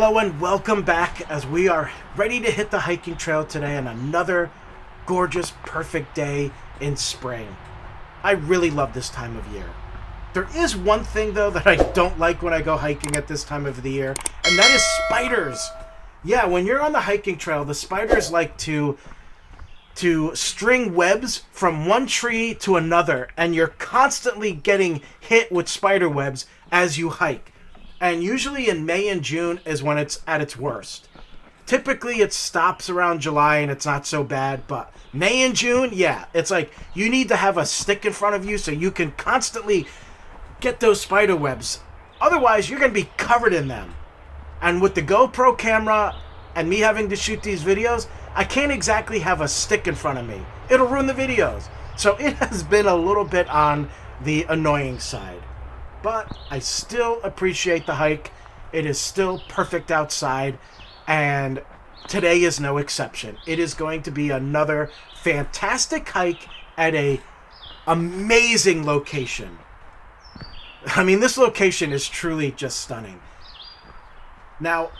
Hello and welcome back as we are ready to hit the hiking trail today on another gorgeous, perfect day in spring. I really love this time of year. There is one thing though that I don't like when I go hiking at this time of the year, and that is spiders. Yeah, when you're on the hiking trail, the spiders like to string webs from one tree to another, and you're constantly getting hit with spider webs as you hike. And usually in May and June is when it's at its worst. Typically it stops around July and it's not so bad, but May and June, yeah, it's like you need to have a stick in front of you so you can constantly get those spider webs. Otherwise, you're going to be covered in them. And with the GoPro camera and me having to shoot these videos, I can't exactly have a stick in front of me. It'll ruin the videos. So it has been a little bit on the annoying side. But I still appreciate the hike. It is still perfect outside, and today is no exception. It is going to be another fantastic hike at a amazing location. I mean, this location is truly just stunning. Now,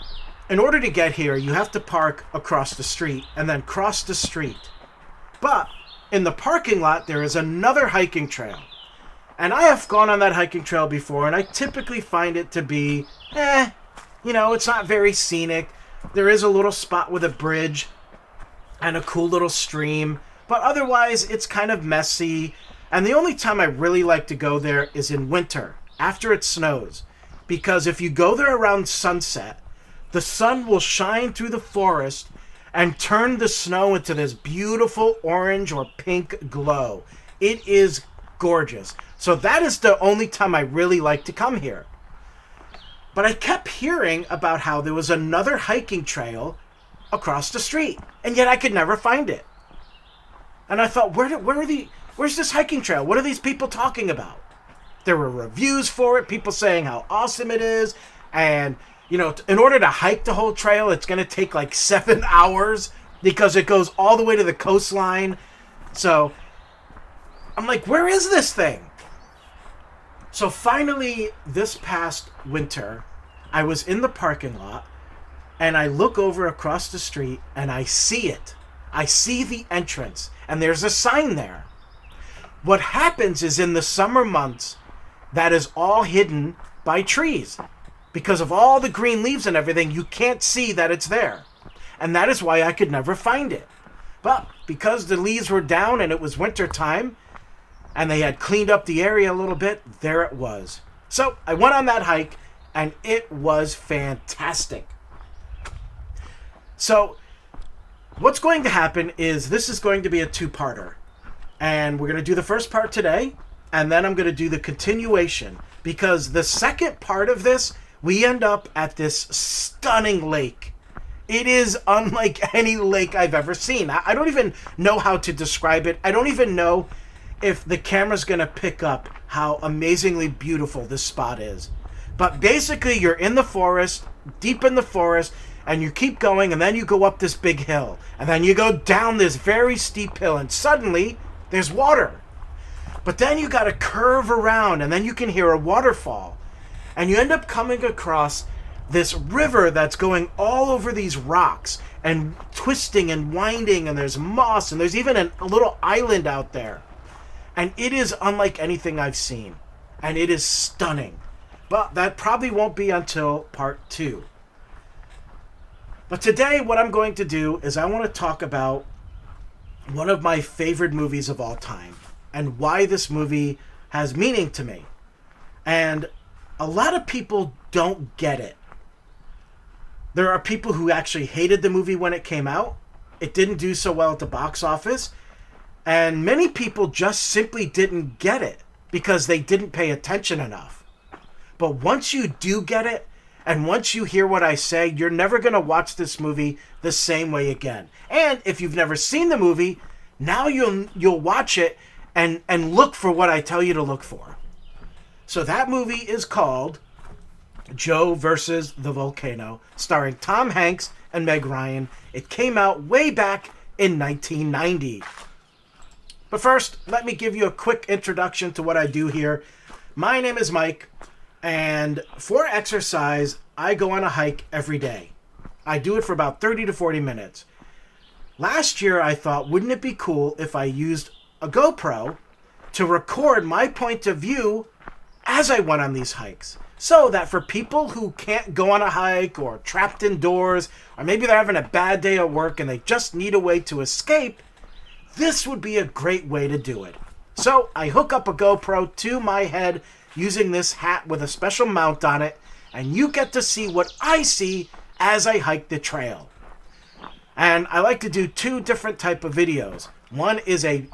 in order to get here, you have to park across the street and then cross the street. But in the parking lot, there is another hiking trail. And I have gone on that hiking trail before, and I typically find it to be, it's not very scenic. There is a little spot with a bridge and a cool little stream, but otherwise it's kind of messy. And the only time I really like to go there is in winter, after it snows. Because if you go there around sunset, the sun will shine through the forest and turn the snow into this beautiful orange or pink glow. It is gorgeous. So that is the only time I really like to come here. But I kept hearing about how there was another hiking trail across the street, and yet I could never find it. And I thought, where's this hiking trail? What are these people talking about? There were reviews for it, people saying how awesome it is, and in order to hike the whole trail, it's going to take like 7 hours because it goes all the way to the coastline. So I'm like, where is this thing? So finally, this past winter, I was in the parking lot, and I look over across the street, and I see it. I see the entrance, and there's a sign there. What happens is in the summer months, that is all hidden by trees. Because of all the green leaves and everything, you can't see that it's there. And that is why I could never find it. But because the leaves were down and it was winter time, and they had cleaned up the area a little bit, there it was. So I went on that hike, and it was fantastic. So what's going to happen is this is going to be a two-parter. And we're going to do the first part today, and then I'm going to do the continuation. Because the second part of this, we end up at this stunning lake. It is unlike any lake I've ever seen. I don't even know how to describe it. I don't even know if the camera's going to pick up how amazingly beautiful this spot is. But basically, you're in the forest, deep in the forest, and you keep going, and then you go up this big hill. And then you go down this very steep hill, and suddenly, there's water. But then you got to curve around, and then you can hear a waterfall. And you end up coming across this river that's going all over these rocks, and twisting and winding, and there's moss, and there's even a little island out there. And it is unlike anything I've seen. And it is stunning. But that probably won't be until part 2. But today what I'm going to do is I want to talk about one of my favorite movies of all time. And why this movie has meaning to me. And a lot of people don't get it. There are people who actually hated the movie when it came out. It didn't do so well at the box office. And many people just simply didn't get it because they didn't pay attention enough. But once you do get it, and once you hear what I say, you're never going to watch this movie the same way again. And if you've never seen the movie, now you'll watch it and look for what I tell you to look for. So that movie is called Joe vs. The Volcano, starring Tom Hanks and Meg Ryan. It came out way back in 1990. But first, let me give you a quick introduction to what I do here. My name is Mike, and for exercise, I go on a hike every day. I do it for about 30 to 40 minutes. Last year, I thought, wouldn't it be cool if I used a GoPro to record my point of view as I went on these hikes? So that for people who can't go on a hike or trapped indoors, or maybe they're having a bad day at work and they just need a way to escape, this would be a great way to do it. So I hook up a GoPro to my head using this hat with a special mount on it, and you get to see what I see as I hike the trail. And I like to do two different type of videos. One is a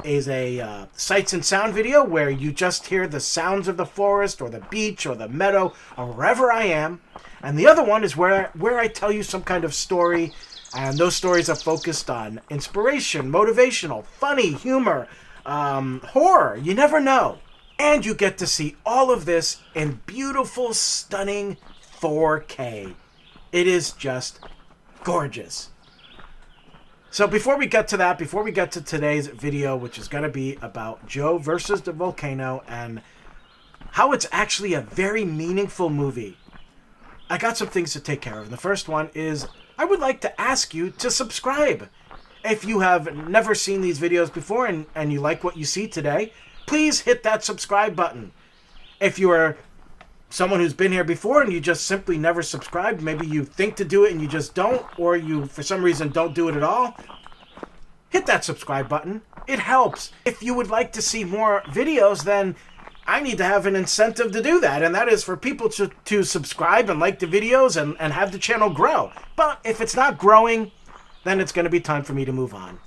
sights and sound video where you just hear the sounds of the forest or the beach or the meadow or wherever I am. And the other one is where I tell you some kind of story, and those stories are focused on inspiration, motivational, funny, humor, horror. You never know. And you get to see all of this in beautiful, stunning 4K. It is just gorgeous. So before we get to that, before we get to today's video, which is going to be about Joe versus the Volcano and how it's actually a very meaningful movie, I got some things to take care of. And the first one is I would like to ask you to subscribe. If you have never seen these videos before and you like what you see today, please hit that subscribe button. If you are someone who's been here before and you just simply never subscribed, maybe you think to do it and you just don't, or you for some reason don't do it at all, hit that subscribe button. It helps. If you would like to see more videos, then I need to have an incentive to do that, and that is for people to subscribe and like the videos and have the channel grow. But if it's not growing, then it's going to be time for me to move on.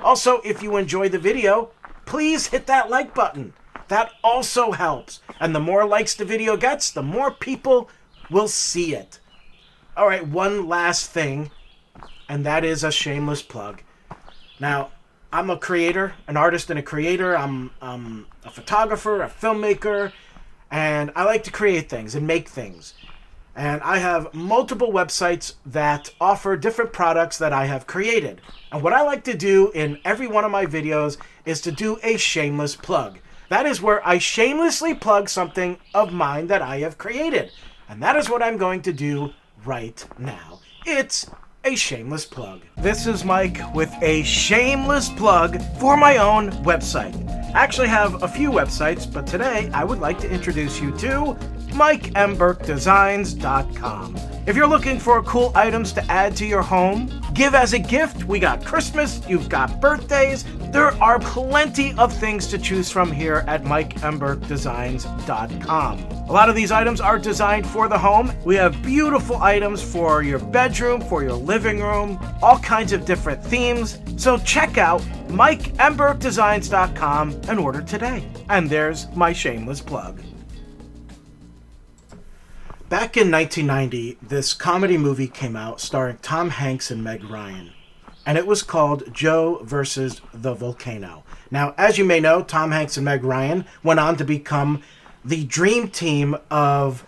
Also, if you enjoy the video, please hit that like button. That also helps. And the more likes the video gets, the more people will see it. All right, one last thing, and that is a shameless plug. Now, I'm a creator, an artist and a creator. I'm a photographer, a filmmaker, and I like to create things and make things. And I have multiple websites that offer different products that I have created. And what I like to do in every one of my videos is to do a shameless plug. That is where I shamelessly plug something of mine that I have created. And that is what I'm going to do right now. It's a shameless plug. This is Mike with a shameless plug for my own website. I actually have a few websites, but today I would like to introduce you to MikeMBurkeDesigns.com. If you're looking for cool items to add to your home, give as a gift, we got Christmas, you've got birthdays, there are plenty of things to choose from here at MikeMBurkeDesigns.com. A lot of these items are designed for the home. We have beautiful items for your bedroom, for your living room, all kinds of different themes. So check out MikeMBurkeDesigns.com and order today. And there's my shameless plug. Back in 1990, this comedy movie came out starring Tom Hanks and Meg Ryan, and it was called Joe versus the Volcano. Now, as you may know, Tom Hanks and Meg Ryan went on to become the dream team of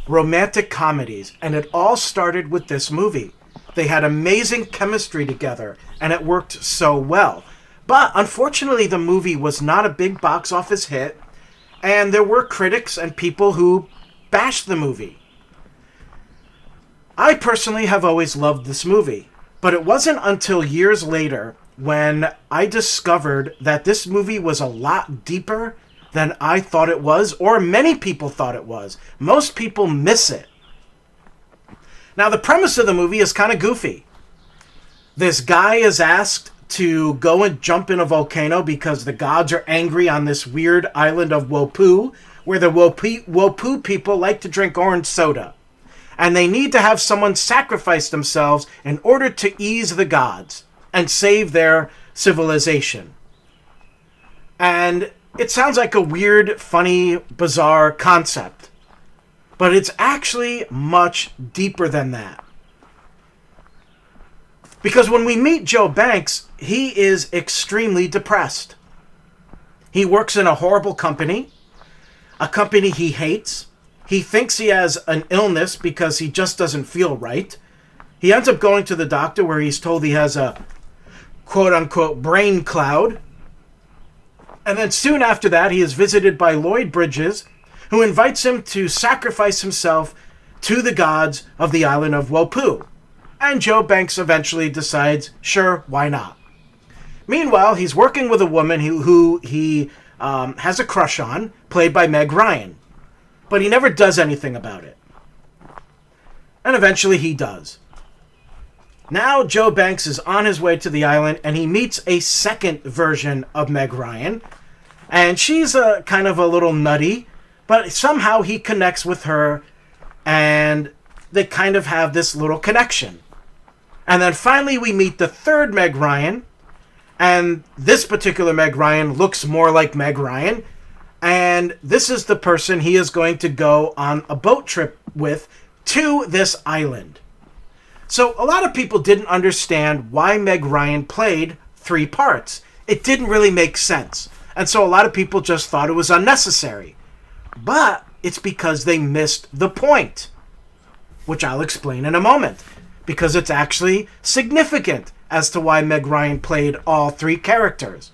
romantic comedies, and it all started with this movie. They had amazing chemistry together, and it worked so well. But unfortunately, the movie was not a big box office hit, and there were critics and people who bashed the movie. I personally have always loved this movie, but it wasn't until years later when I discovered that this movie was a lot deeper than I thought it was, or many people thought it was. Most people miss it. Now, the premise of the movie is kind of goofy. This guy is asked to go and jump in a volcano because the gods are angry on this weird island of Wopu, where the Wopu people like to drink orange soda. And they need to have someone sacrifice themselves in order to ease the gods and save their civilization. And it sounds like a weird, funny, bizarre concept. But it's actually much deeper than that. Because when we meet Joe Banks, he is extremely depressed. He works in a horrible company, a company he hates. He thinks he has an illness because he just doesn't feel right. He ends up going to the doctor where he's told he has a quote-unquote brain cloud. And then soon after that, he is visited by Lloyd Bridges, who invites him to sacrifice himself to the gods of the island of Wopu. And Joe Banks eventually decides, sure, why not? Meanwhile, he's working with a woman who he has a crush on, played by Meg Ryan. But he never does anything about it. And eventually he does. Now Joe Banks is on his way to the island, and he meets a second version of Meg Ryan. And she's kind of a little nutty, but somehow he connects with her, and they kind of have this little connection. And then finally we meet the third Meg Ryan, and this particular Meg Ryan looks more like Meg Ryan, and this is the person he is going to go on a boat trip with to this island. So a lot of people didn't understand why Meg Ryan played 3 parts. It didn't really make sense. And so a lot of people just thought it was unnecessary. But it's because they missed the point, which I'll explain in a moment, because it's actually significant as to why Meg Ryan played all 3 characters.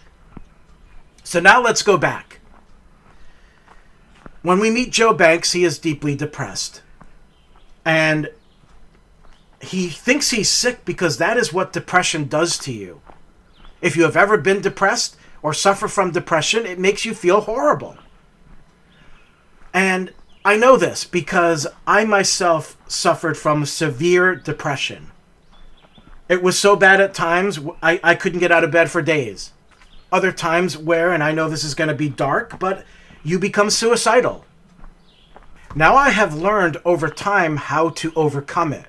So now let's go back. When we meet Joe Banks, he is deeply depressed. And he thinks he's sick because that is what depression does to you. If you have ever been depressed or suffer from depression, it makes you feel horrible. And I know this because I myself suffered from severe depression. It was so bad at times, I couldn't get out of bed for days. Other times where, and I know this is going to be dark, but you become suicidal. Now I have learned over time how to overcome it.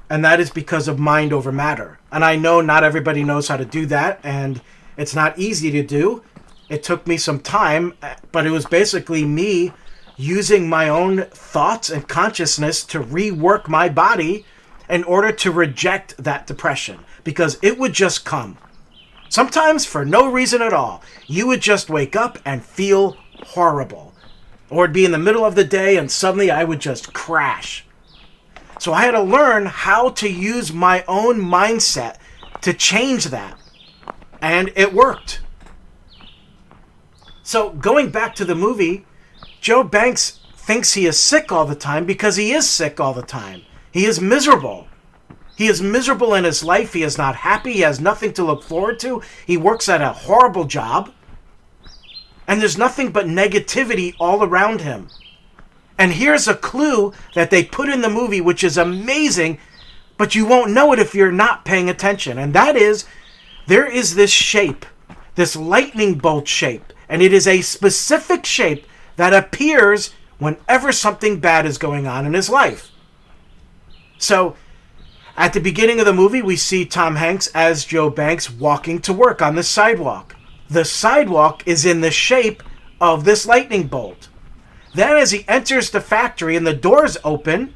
And that is because of mind over matter. And I know not everybody knows how to do that, and it's not easy to do. It took me some time, but it was basically me using my own thoughts and consciousness to rework my body in order to reject that depression, because it would just come. Sometimes for no reason at all. You would just wake up and feel horrible. Or it'd be in the middle of the day and suddenly I would just crash. So I had to learn how to use my own mindset to change that. And it worked. So going back to the movie, Joe Banks thinks he is sick all the time because he is sick all the time. He is miserable. He is miserable in his life. He is not happy. He has nothing to look forward to. He works at a horrible job. And there's nothing but negativity all around him. And here's a clue that they put in the movie, which is amazing, but you won't know it if you're not paying attention. And that is, there is this shape, this lightning bolt shape. And it is a specific shape that appears whenever something bad is going on in his life. So, at the beginning of the movie, we see Tom Hanks as Joe Banks walking to work on the sidewalk. The sidewalk is in the shape of this lightning bolt. Then as he enters the factory and the doors open,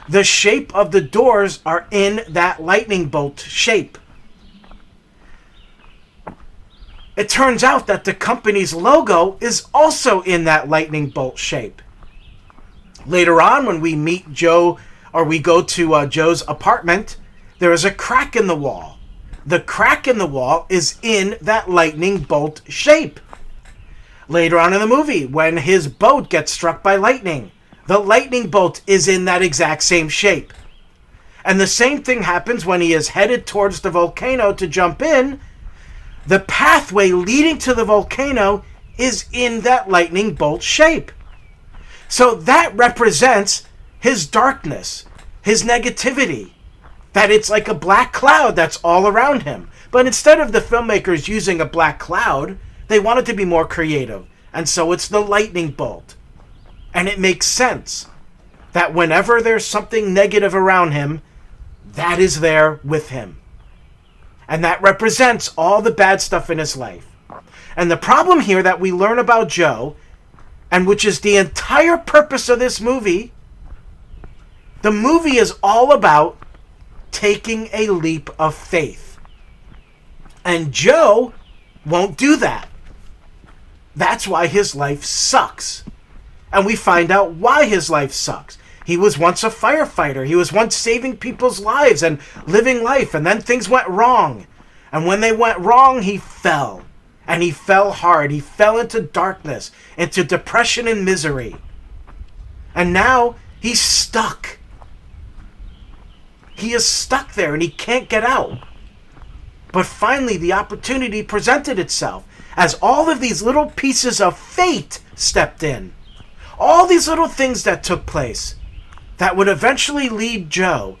the shape of the doors are in that lightning bolt shape. It turns out that the company's logo is also in that lightning bolt shape. Later on, when we meet Joe, or we go to Joe's apartment, there is a crack in the wall. The crack in the wall is in that lightning bolt shape. Later on in the movie, when his boat gets struck by lightning, the lightning bolt is in that exact same shape. And the same thing happens when he is headed towards the volcano to jump in. The pathway leading to the volcano is in that lightning bolt shape. So that represents his darkness, his negativity, that it's like a black cloud that's all around him. But instead of the filmmakers using a black cloud, they wanted to be more creative. And so it's the lightning bolt. And it makes sense that whenever there's something negative around him, that is there with him. And that represents all the bad stuff in his life. And the problem here that we learn about Joe, and which is the entire purpose of this movie, the movie is all about taking a leap of faith. And Joe won't do that. That's why his life sucks. And we find out why his life sucks. He was once a firefighter. He was once saving people's lives and living life. And then things went wrong. And when they went wrong, he fell. And he fell hard. He fell into darkness, into depression and misery. And now He's stuck. He is stuck there and he can't get out. But finally, the opportunity presented itself as all of these little pieces of fate stepped in. All these little things that took place that would eventually lead Joe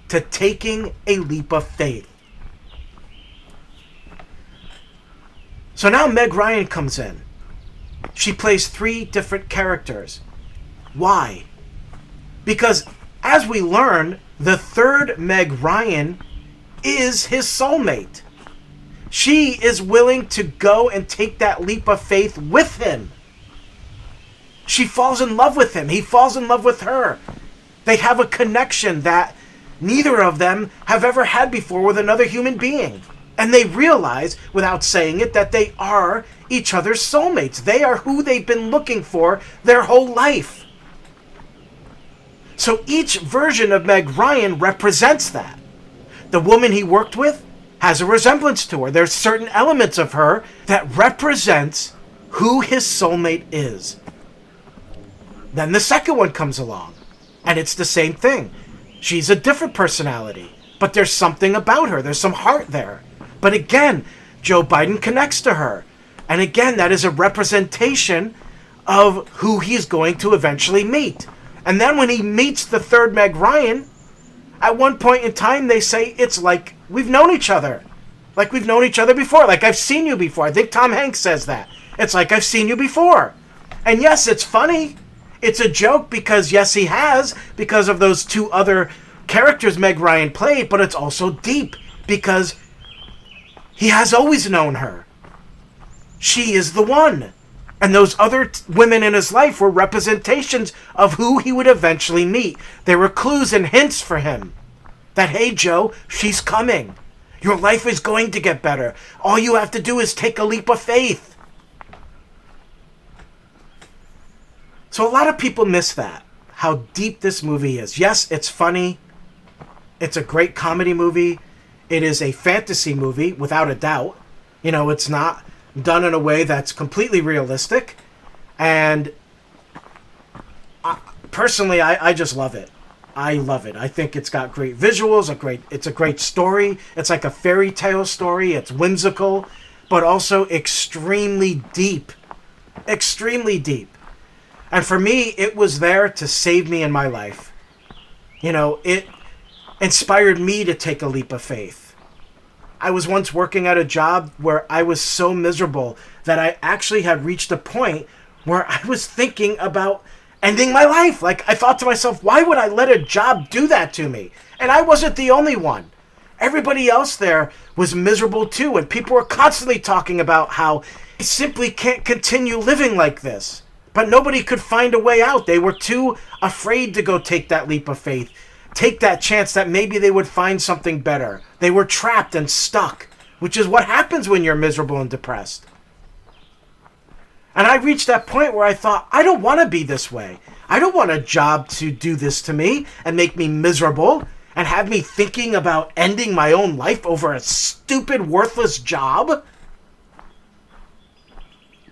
to taking a leap of faith. So now Meg Ryan comes in. She plays 3 different characters. Why? Because as we learn, the third Meg Ryan is his soulmate. She is willing to go and take that leap of faith with him. She falls in love with him. He falls in love with her. They have a connection that neither of them have ever had before with another human being. And they realize, without saying it, that they are each other's soulmates. They are who they've been looking for their whole life. So each version of Meg Ryan represents that. The woman he worked with has a resemblance to her. There's certain elements of her that represents who his soulmate is. Then the second one comes along, and it's the same thing. She's a different personality, but there's something about her. There's some heart there. But again, Joe Biden connects to her. And again, that is a representation of who he's going to eventually meet. And then when he meets the third Meg Ryan, at one point in time, they say it's like we've known each other. Like we've known each other before. Like I've seen you before. I think Tom Hanks says that. It's like I've seen you before. And yes, it's funny. It's a joke because, yes, he has, because of those 2 other characters Meg Ryan played, but it's also deep because he has always known her. She is the one. And those other women in his life were representations of who he would eventually meet. They were clues and hints for him. That, hey, Joe, she's coming. Your life is going to get better. All you have to do is take a leap of faith. So a lot of people miss that, how deep this movie is. Yes, it's funny. It's a great comedy movie. It is a fantasy movie, without a doubt. You know, it's not done in a way that's completely realistic. And personally, I just love it. I love it. I think it's got great visuals, it's a great story. It's like a fairy tale story. It's whimsical, but also extremely deep. Extremely deep. And for me, it was there to save me in my life. You know, it inspired me to take a leap of faith. I was once working at a job where I was so miserable that I actually had reached a point where I was thinking about ending my life. Like, I thought to myself, why would I let a job do that to me? And I wasn't the only one. Everybody else there was miserable too, and people were constantly talking about how I simply can't continue living like this. But nobody could find a way out. They were too afraid to go take that leap of faith, take that chance that maybe they would find something better. They were trapped and stuck, which is what happens when you're miserable and depressed. And I reached that point where I thought, I don't want to be this way. I don't want a job to do this to me and make me miserable and have me thinking about ending my own life over a stupid, worthless job.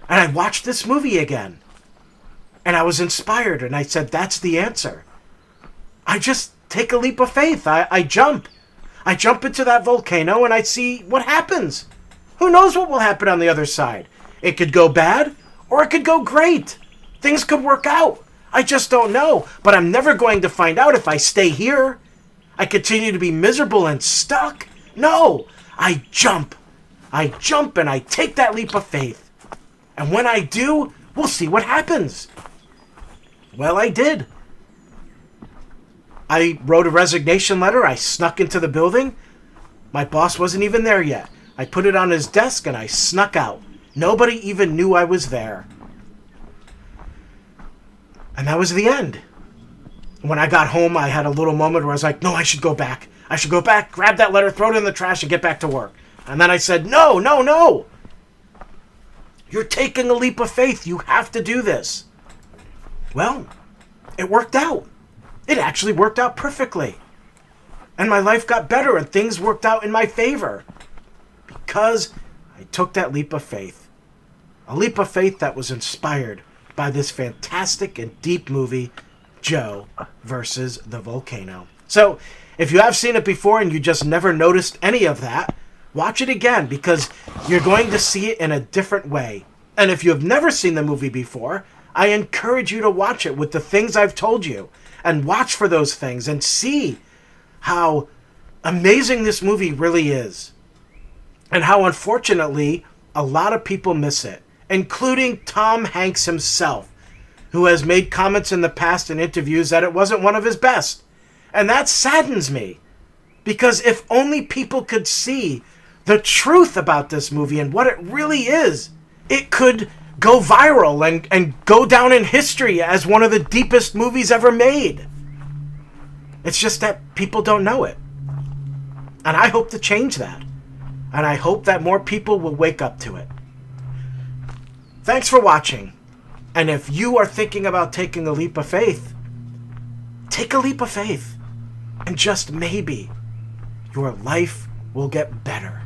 And I watched this movie again. And I was inspired, and I said, that's the answer. I just take a leap of faith. I jump. I jump into that volcano, and I see what happens. Who knows what will happen on the other side? It could go bad, or it could go great. Things could work out. I just don't know. But I'm never going to find out if I stay here. I continue to be miserable and stuck. No, I jump. I jump, and I take that leap of faith. And when I do, we'll see what happens. Well, I did. I wrote a resignation letter. I snuck into the building. My boss wasn't even there yet. I put it on his desk and I snuck out. Nobody even knew I was there. And that was the end. When I got home, I had a little moment where I was like, no, I should go back. I should go back, grab that letter, throw it in the trash, and get back to work. And then I said, no. You're taking a leap of faith. You have to do this. Well, it worked out. It actually worked out perfectly. And my life got better and things worked out in my favor. Because I took that leap of faith. A leap of faith that was inspired by this fantastic and deep movie Joe versus the Volcano. So, if you have seen it before and you just never noticed any of that, watch it again because you're going to see it in a different way. And if you have never seen the movie before, I encourage you to watch it with the things I've told you and watch for those things and see how amazing this movie really is and how unfortunately a lot of people miss it, including Tom Hanks himself, who has made comments in the past in interviews that it wasn't one of his best. And that saddens me, because if only people could see the truth about this movie and what it really is, it could go viral and go down in history as one of the deepest movies ever made. It's just that people don't know it. And I hope to change that. And I hope that more people will wake up to it. Thanks for watching. And if you are thinking about taking a leap of faith, take a leap of faith. And just maybe, your life will get better.